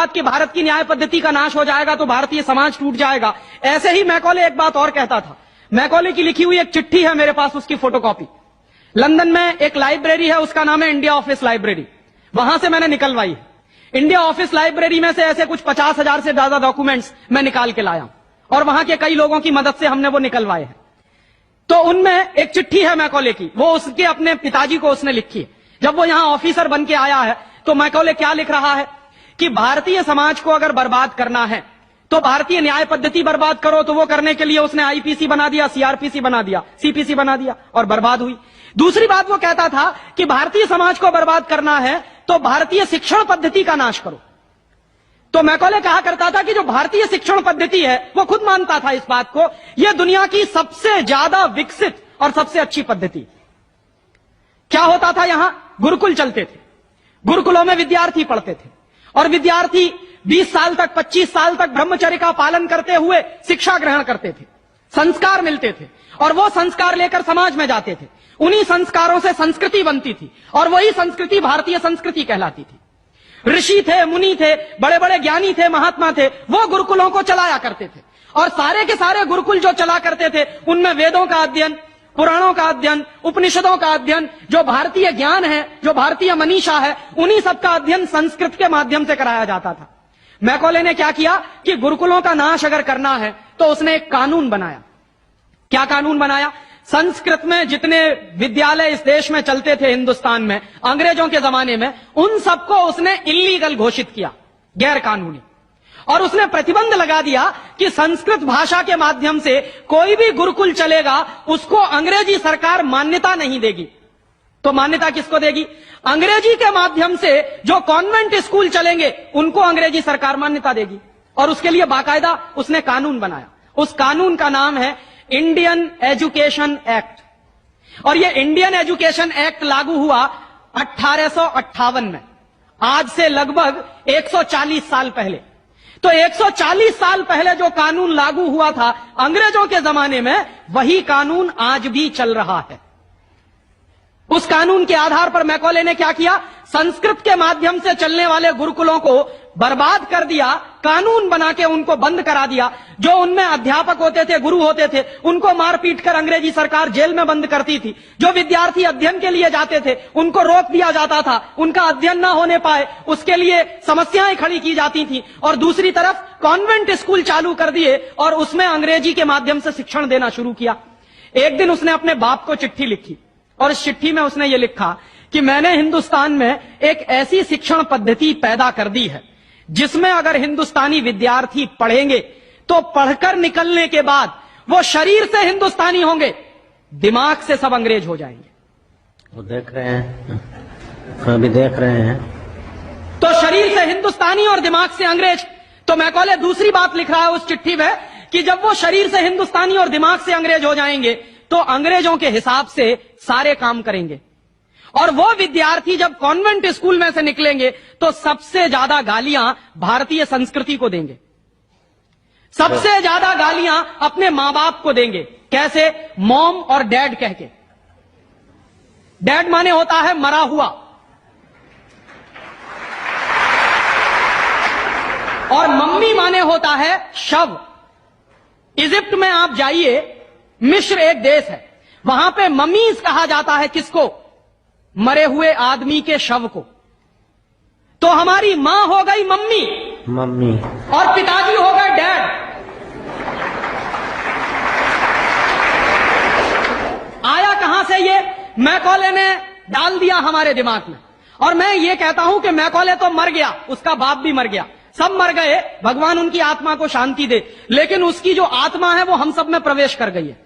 बात कि भारत की न्याय पद्धति का नाश हो जाएगा तो भारतीय समाज टूट जाएगा, ऐसे ही मैकॉले एक बात और कहता था। मैकॉले की लिखी हुई एक चिट्ठी है मेरे पास, उसकी फोटोकॉपी। लंदन में एक लाइब्रेरी है, उसका नाम है इंडिया ऑफिस लाइब्रेरी, वहां से मैंने निकलवाई है। इंडिया ऑफिस लाइब्रेरी में से ऐसे कुछ 50,000 से ज्यादा डॉक्यूमेंट्स मैं निकाल के लाया और वहां के कई लोगों की मदद से हमने वो निकलवाए हैं। तो उनमें एक चिट्ठी है मैकॉले की, वो उसके अपने पिताजी को उसने लिखी है। जब वो यहां ऑफिसर बन के आया है तो मैकॉले क्या लिख रहा है कि भारतीय समाज को अगर बर्बाद करना है तो भारतीय न्याय पद्धति बर्बाद करो। तो वो करने के लिए उसने आईपीसी बना दिया, सीआरपीसी बना दिया, सीपीसी बना दिया और बर्बाद हुई। दूसरी बात वो कहता था कि भारतीय समाज को बर्बाद करना है तो भारतीय शिक्षण पद्धति का नाश करो। तो मैकॉले कहा करता था कि जो भारतीय शिक्षण पद्धति है, वो खुद मानता था इस बात को, यह दुनिया की सबसे ज्यादा विकसित और सबसे अच्छी पद्धति। क्या होता था, यहां गुरुकुल चलते थे, गुरुकुलों में विद्यार्थी पढ़ते थे और विद्यार्थी 20 साल तक 25 साल तक ब्रह्मचर्य का पालन करते हुए शिक्षा ग्रहण करते थे, संस्कार मिलते थे और वो संस्कार लेकर समाज में जाते थे। उन्हीं संस्कारों से संस्कृति बनती थी और वही संस्कृति भारतीय संस्कृति कहलाती थी। ऋषि थे, मुनि थे, बड़े बड़े ज्ञानी थे, महात्मा थे, वो गुरुकुलों को चलाया करते थे और सारे के सारे गुरुकुल जो चला करते थे उनमें वेदों का अध्ययन, पुराणों का अध्ययन, उपनिषदों का अध्ययन, जो भारतीय ज्ञान है, जो भारतीय मनीषा है, उन्हीं सबका अध्ययन संस्कृत के माध्यम से कराया जाता था। मैकॉले ने क्या किया कि गुरुकुलों का नाश अगर करना है तो उसने एक कानून बनाया। क्या कानून बनाया? संस्कृत में जितने विद्यालय इस देश में चलते थे हिंदुस्तान में अंग्रेजों के जमाने में, उन सबको उसने इल्लीगल घोषित किया, गैर कानूनी। और उसने प्रतिबंध लगा दिया कि संस्कृत भाषा के माध्यम से कोई भी गुरुकुल चलेगा उसको अंग्रेजी सरकार मान्यता नहीं देगी। तो मान्यता किसको देगी? अंग्रेजी के माध्यम से जो कॉन्वेंट स्कूल चलेंगे उनको अंग्रेजी सरकार मान्यता देगी। और उसके लिए बाकायदा उसने कानून बनाया। उस कानून का नाम है इंडियन एजुकेशन एक्ट। और यह इंडियन एजुकेशन एक्ट लागू हुआ 1858 में, आज से लगभग 140 साल पहले। तो 140 साल पहले जो कानून लागू हुआ था अंग्रेजों के जमाने में, वही कानून आज भी चल रहा है। उस कानून के आधार पर मैकॉले ने क्या किया? संस्कृत के माध्यम से चलने वाले गुरुकुलों को बर्बाद कर दिया, कानून बना के उनको बंद करा दिया। जो उनमें अध्यापक होते थे, गुरु होते थे, उनको मार पीट कर अंग्रेजी सरकार जेल में बंद करती थी। जो विद्यार्थी अध्ययन के लिए जाते थे उनको रोक दिया जाता था, उनका अध्ययन ना होने पाए उसके लिए समस्याएं खड़ी की जाती थी। और दूसरी तरफ कॉन्वेंट स्कूल चालू कर दिए और उसमें अंग्रेजी के माध्यम से शिक्षण देना शुरू किया। एक दिन उसने अपने बाप को चिट्ठी लिखी और इस चिट्ठी में उसने ये लिखा कि मैंने हिंदुस्तान में एक ऐसी शिक्षण पद्धति पैदा कर दी है जिसमें अगर हिंदुस्तानी विद्यार्थी पढ़ेंगे तो पढ़कर निकलने के बाद वो शरीर से हिंदुस्तानी होंगे, दिमाग से सब अंग्रेज हो जाएंगे। वो देख रहे हैं, अभी देख रहे हैं। तो शरीर से हिंदुस्तानी और दिमाग से अंग्रेज। तो मैकॉले दूसरी बात लिख रहा है उस चिट्ठी में कि जब वो शरीर से हिंदुस्तानी और दिमाग से अंग्रेज हो जाएंगे तो अंग्रेजों के हिसाब से सारे काम करेंगे। और वो विद्यार्थी जब कॉन्वेंट स्कूल में से निकलेंगे तो सबसे ज्यादा गालियां भारतीय संस्कृति को देंगे, सबसे ज्यादा गालियां अपने मां बाप को देंगे। कैसे? मॉम और डैड कह के। डैड माने होता है मरा हुआ और मम्मी माने होता है शव। इजिप्ट में आप जाइए, मिस्र एक देश है, वहां पे ममीज कहा जाता है किसको? मरे हुए आदमी के शव को। तो हमारी मां हो गई मम्मी और पिताजी हो गए डैड। आया कहां से ये? मैकॉले ने डाल दिया हमारे दिमाग में। और मैं ये कहता हूं कि मैकॉले तो मर गया, उसका बाप भी मर गया, सब मर गए, भगवान उनकी आत्मा को शांति दे, लेकिन उसकी जो आत्मा है वो हम सब में प्रवेश कर गई है।